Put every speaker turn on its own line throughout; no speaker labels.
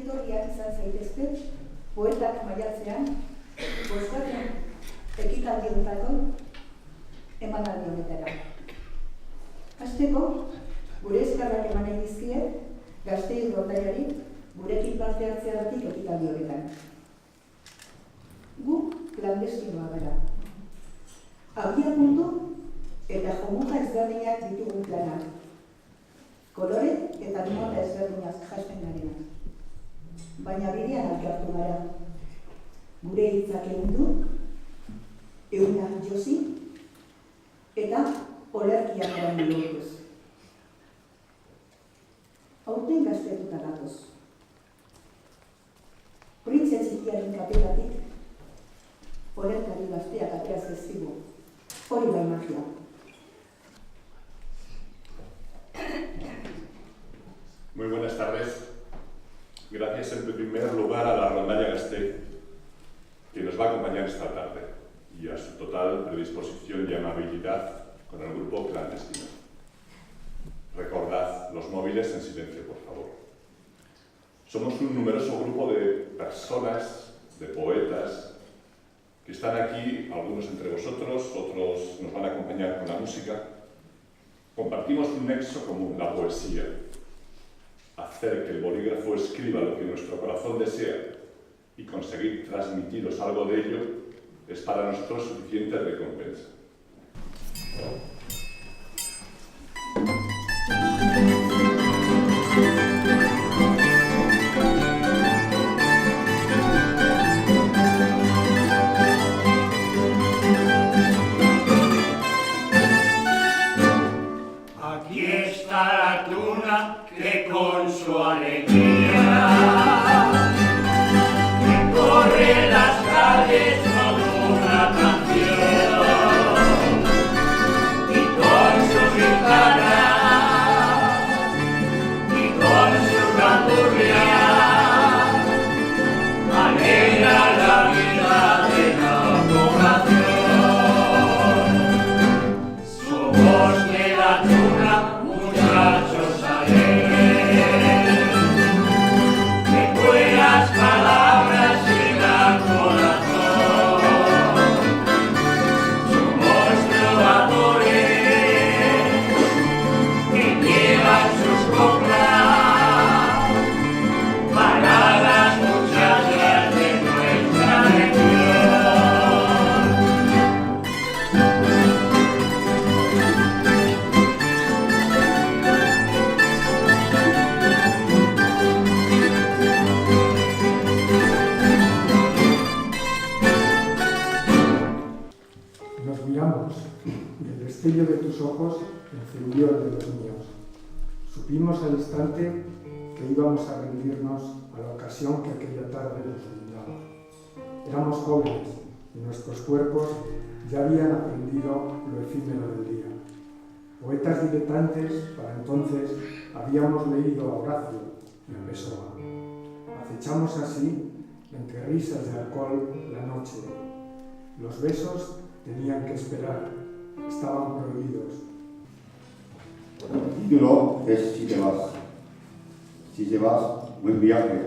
etorriak izan zaitezte, poetak maiatzean, bosgarren ekitaldiotako emanaldi honetara. Hasteko, gure eskerrak eman nahi dizkiet, Gasteiz Rotariari gurekin parte hartzeagatik ekitaldi honetan. Guk klandestinoa gara. Abiapuntu eta jomuga ezberdinak ditugun planak. Kolore eta mota ezberdinak jasten garenak. Baina bidean alkartu gara. Gure hitzak egundu, eunak josi, eta olerkiak erain lortuz. Aurten gaztetuta gatoz. Printzia txikiaren kapelatik, olerkari gazteak ateaz ezzigu. Hori bai magia.
Muy buenas tardes. Gracias en primer lugar a la rondalla Gasteiz, que nos va a acompañar esta tarde, y a su total predisposición y amabilidad con el grupo clandestino. Recordad los móviles en silencio, por favor. Somos un numeroso grupo de personas, de poetas, que están aquí, algunos entre vosotros, otros nos van a acompañar con la música. Compartimos un nexo común, la poesía. Hacer que el bolígrafo escriba lo que nuestro corazón desea y conseguir transmitiros algo de ello es para nosotros suficiente recompensa.
Aquí está la tuna que con su alegría recorre las calles con una canción y con su guitarra y con su canturria alegra la vida de la población. Somos de la tuna, muchachos alegres, que buenas palabras llegan al corazón. Somos trovadores que llevan sus coplas para las muchachas de nuestra región.
Nos miramos y el destello de tus ojos encendió el de los míos. Supimos al instante que íbamos a rendirnos a la ocasión que aquella tarde nos brindaba. Éramos jóvenes y nuestros cuerpos ya habían aprendido lo efímero del día. Poetas diletantes, para entonces habíamos leído a Horacio y a Pessoa. Acechamos así, entre risas de alcohol, la noche. Los besos tenían que esperar, estaban prohibidos.
El título es Si te vas. Si te vas, buen viaje,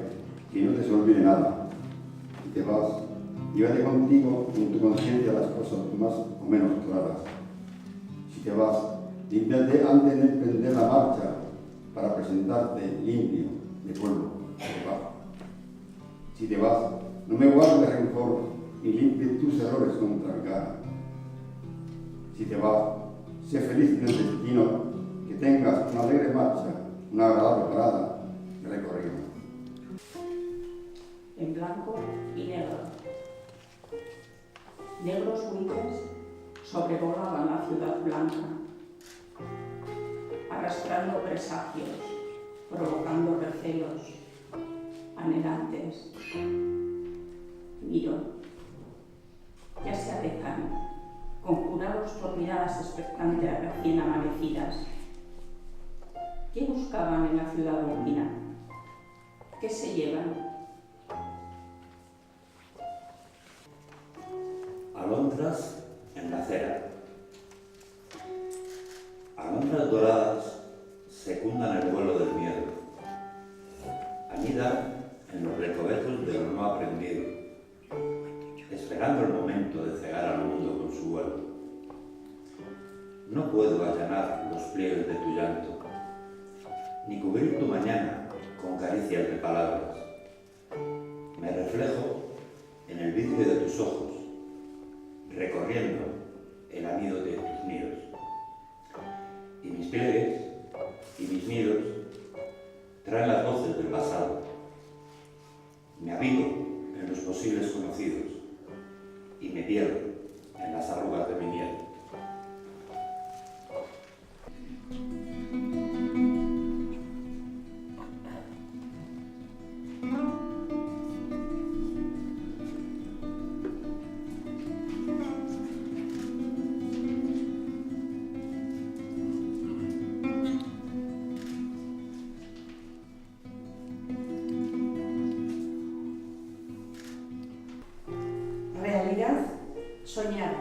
que no te se olvide nada. Si te vas, llévate contigo en tu conciencia las cosas más o menos claras. Si te vas, límpiate antes de emprender la marcha para presentarte limpio, de polvo, de paz. Si te vas, no me guardes rencor y limpie tus errores contra mi cara. Si te vas, sé feliz en el destino, que tengas una alegre marcha, una agradable parada de recorrido.
En blanco y negro. Negros buitres sobrevolaban la ciudad blanca, arrastrando presagios, provocando recelos, anhelantes. Miro, ya se alejan, conjurados por miradas expectantes recién amanecidas. ¿Qué buscaban en la ciudad alpina? ¿Qué se llevan?
Alondras en la acera. Alondras doradas secundan el vuelo del miedo. Anidan No puedo allanar los pliegues de tu llanto, ni cubrir tu mañana con caricias de palabras. Me reflejo en el vidrio de tus ojos, recorriendo el anido de tus nidos. Y mis pliegues y mis nidos traen las voces del pasado. Me abrigo en los posibles conocidos y me pierdo en las arrugas de mi miel.
Realidad, soñar.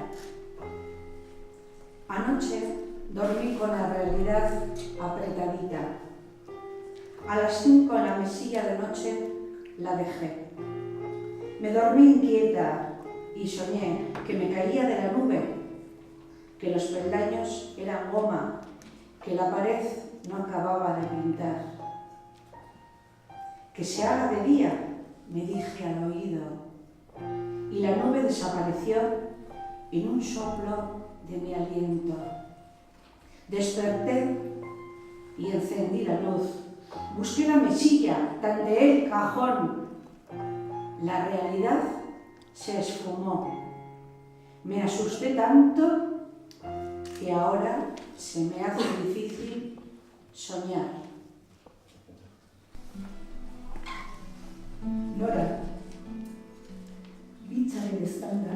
Anoche dormí con la realidad apretadita. A las 5 en la mesilla de noche la dejé. Me dormí inquieta y soñé que me caía de la nube, que los peldaños eran goma, que la pared no acababa de pintar. Que se haga de día, me dije al oído. Y la nube desapareció en un soplo de mi aliento. Desperté y encendí la luz. Busqué la mesilla, tanteé el cajón. La realidad se esfumó. Me asusté tanto que ahora se me hace difícil soñar. Nora. Hitzaren eztanda,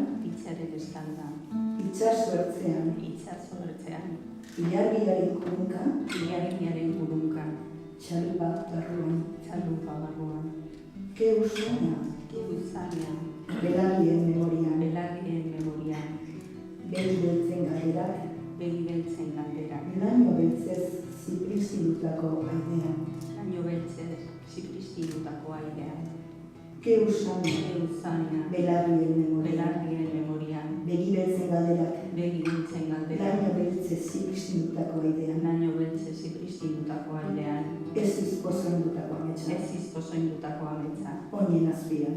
itsaso ertzean, ilargiaren kurunka, txalupa barruan, ke usaina, belarrien memorian, begi beltzen galderak, laino beltzez zipriztitutako aidean, ke usaina, belarrien memorian, begi beltzen galderak, laino beltzez zipriztitutako aidean, ez izpozoindutako ametsa, oinen azpian.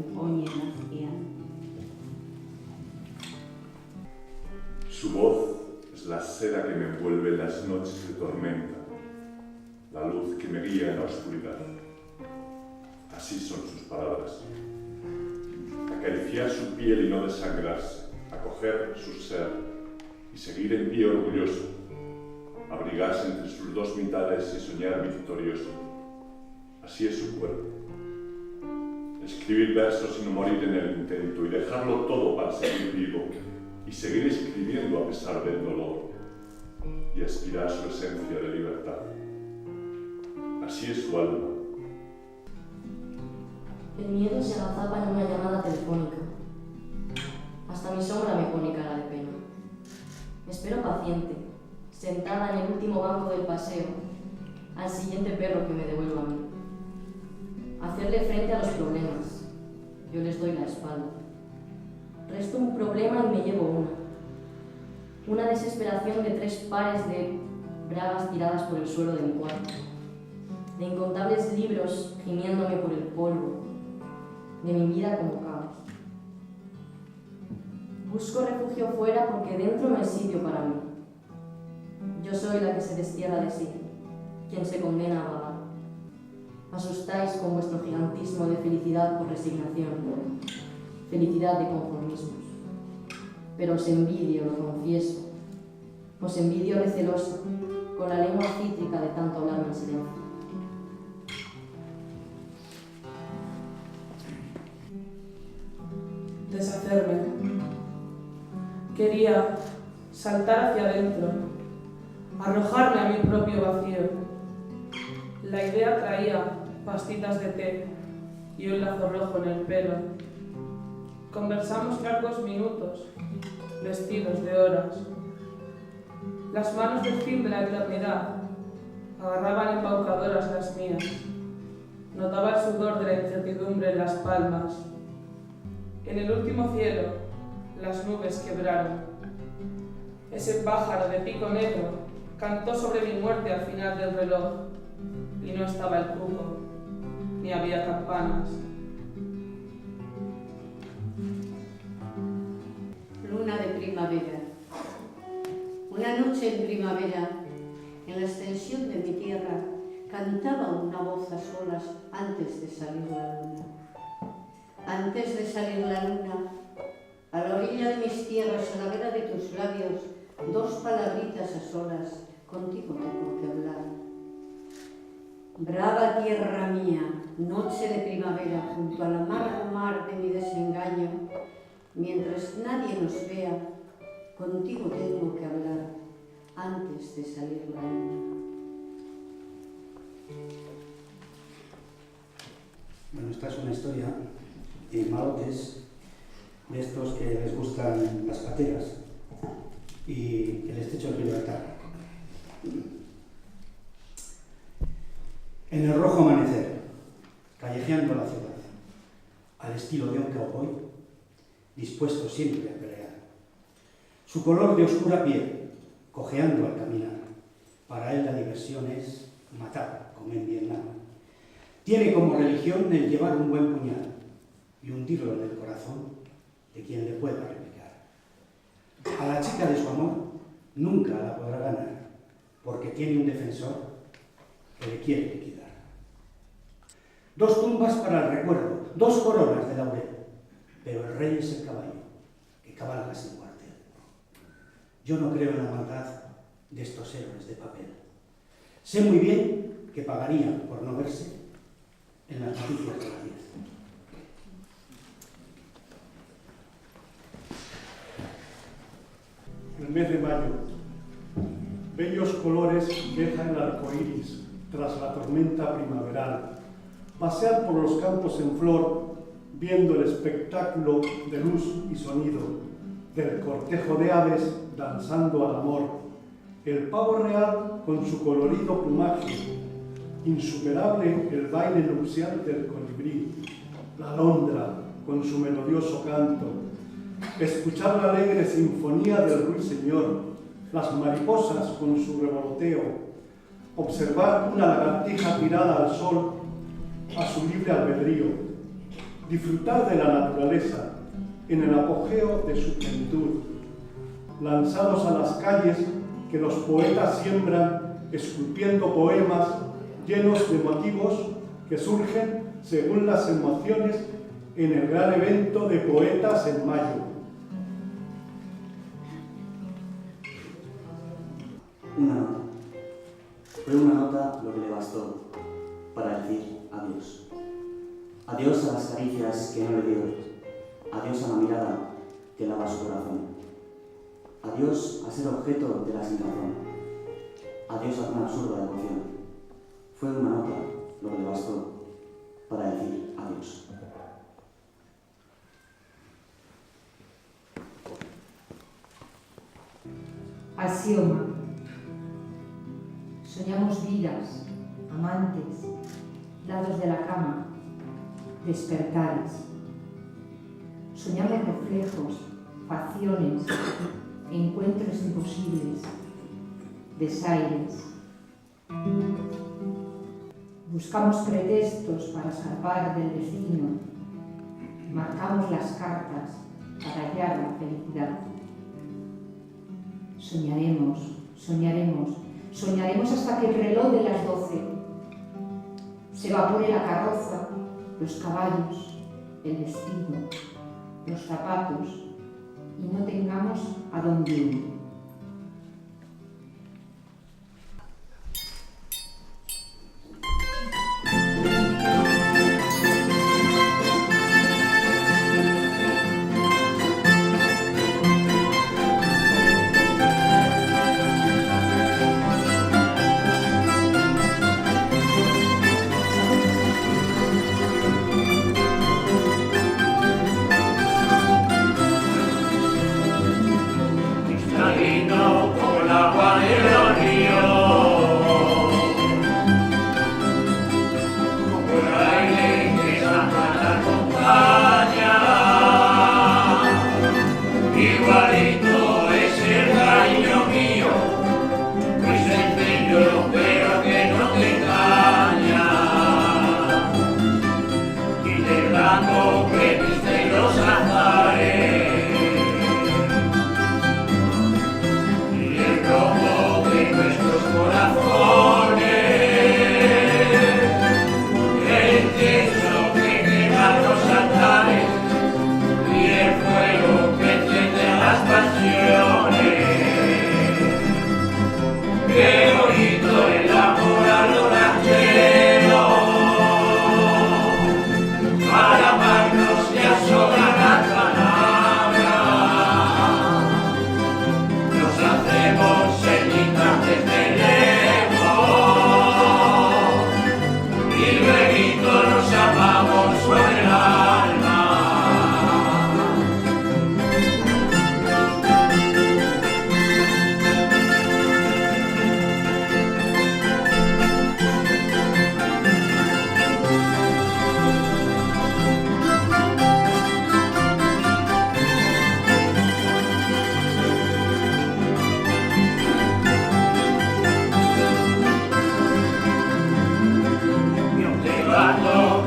Su voz es la seda que me envuelve en las noches de tormenta, la luz que me guía en la oscuridad. Así son sus palabras. Acariciar su piel y no desangrarse, acoger su ser y seguir en pie orgulloso, abrigarse entre sus dos mitades y soñar victorioso. Así es su cuerpo. Escribir versos y no morir en el intento y dejarlo todo para seguir vivo y seguir escribiendo a pesar del dolor y aspirar su esencia de libertad. Así es su alma.
El miedo se agazapa en una llamada telefónica. Hasta mi sombra me pone cara de pena. Espero paciente, sentada en el último banco del paseo, al siguiente perro que me devuelva a mí. Hacerle frente a los problemas. Yo les doy la espalda. Resto un problema y me llevo una desesperación de 3 pares de bragas tiradas por el suelo de mi cuarto. De incontables libros gimiéndome por el polvo. De mi vida como caos. Busco refugio fuera porque dentro no hay sitio para mí. Yo soy la que se destierra de sí, quien se condena a vagar. Asustáis con vuestro gigantismo de felicidad por resignación, felicidad de conformismos. Pero os envidio, lo confieso. Os envidio recelosa, con la lengua cítrica de tanto hablarme en silencio.
Deshacerme. Quería saltar hacia adentro, arrojarme a mi propio vacío. La idea traía pastitas de té y un lazo rojo en el pelo. Conversamos largos minutos, vestidos de horas. Las manos del fin de la eternidad agarraban embaucadoras las mías. Notaba el sudor de la incertidumbre en las palmas. En el último cielo, las nubes quebraron. Ese pájaro de pico negro cantó sobre mi muerte al final del reloj, y no estaba el cuco, ni había campanas.
Luna de primavera. Una noche en primavera, en la extensión de mi tierra, cantaba una voz a solas antes de salir la luna. Antes de salir la luna, a la orilla de mis tierras, a la vera de tus labios, dos palabritas a solas, contigo tengo que hablar. Brava tierra mía, noche de primavera, junto al amargo mar de mi desengaño, mientras nadie nos vea, contigo tengo que hablar, antes de salir la luna.
Bueno, esta es una historia de malotes, de estos que les gustan las pateras y el estrecho del Gibraltar. En el rojo amanecer, callejeando la ciudad, al estilo de un cowboy, dispuesto siempre a pelear. Su color de oscura piel, cojeando al caminar, para él la diversión es matar, como en Vietnam. Tiene como religión el llevar un buen puñal y hundirlo en el corazón de quien le pueda replicar. A la chica de su amor nunca la podrá ganar, porque tiene un defensor que le quiere liquidar. Dos tumbas para el recuerdo, dos coronas de laurel, pero el rey es el caballo que cabalga sin cuartel. Yo no creo en la maldad de estos héroes de papel. Sé muy bien que pagarían por no verse en las noticias de la 10.
El mes de mayo, bellos colores deja el arco iris tras la tormenta primaveral. Pasear por los campos en flor, viendo el espectáculo de luz y sonido del cortejo de aves danzando al amor. El pavo real con su colorido plumaje, insuperable el baile nupcial del colibrí, la alondra con su melodioso canto, escuchar la alegre sinfonía del ruiseñor, las mariposas con su revoloteo, observar una lagartija tirada al sol a su libre albedrío, disfrutar de la naturaleza en el apogeo de su plenitud, lanzados a las calles que los poetas siembran, esculpiendo poemas llenos de motivos que surgen según las emociones en el gran evento de poetas en mayo.
Una nota. Fue una nota lo que le bastó para decir adiós. Adiós a las caricias que no le dio. Adiós a la mirada que lava su corazón. Adiós a ser objeto de la sinrazón. Adiós a una absurda devoción. Fue una nota lo que le bastó para decir adiós.
Axioma. Soñamos vidas, amantes, lados de la cama, despertares. Soñamos reflejos, facciones, encuentros imposibles, desaires. Buscamos pretextos para escapar del destino. Marcamos las cartas para hallar la felicidad. Soñaremos, soñaremos, soñaremos hasta que el reloj de las 12 se evapore la carroza, los caballos, el vestido, los zapatos y no tengamos a dónde ir.
luego nos amamos con el alma.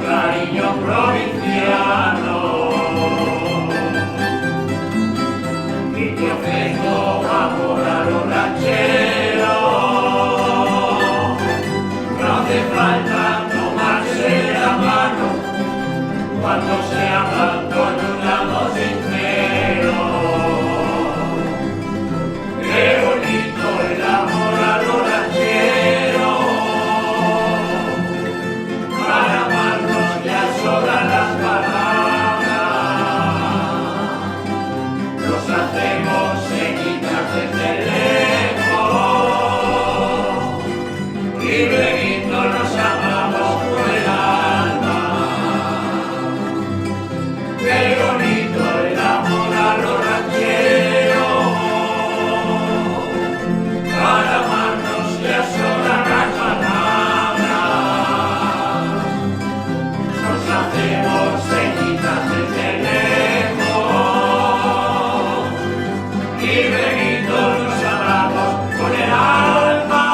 Cariño provinciano y te ofrezco amor a los rancheros. No hace falta tomarse la mano cuando se habla con un amor sincero. Qué bonito el amor a los rancheros. Para amarnos ya sobran las palabras, nos hacemos señitas desde lejos y luego nos amamos con el alma. Qué bonito el amor a los rancheros, para amarnos ya sobran las palabras. Hacemos señitas desde lejos y luego nos amamos con el alma.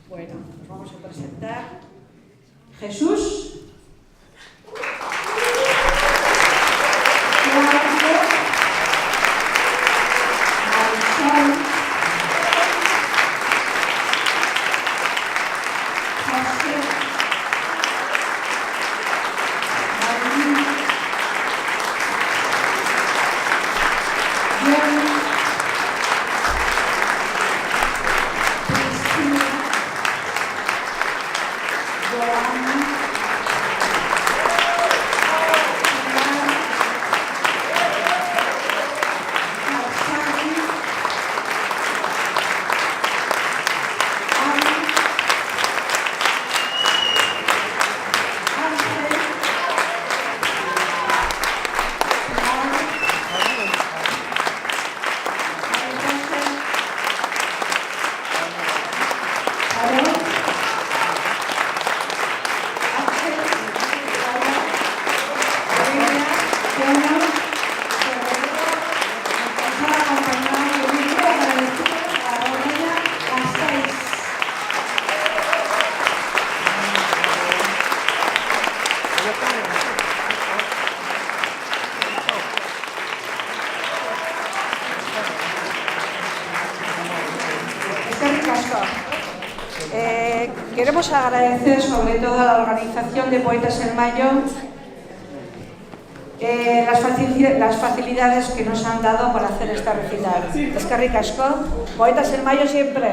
Bueno, nos vamos a presentar. Jesús. Queremos agradecer sobre todo a la organización de Poetas en Mayo las facilidades que nos han dado para hacer esta recital. Eskerrik asko, Poetas en Mayo siempre.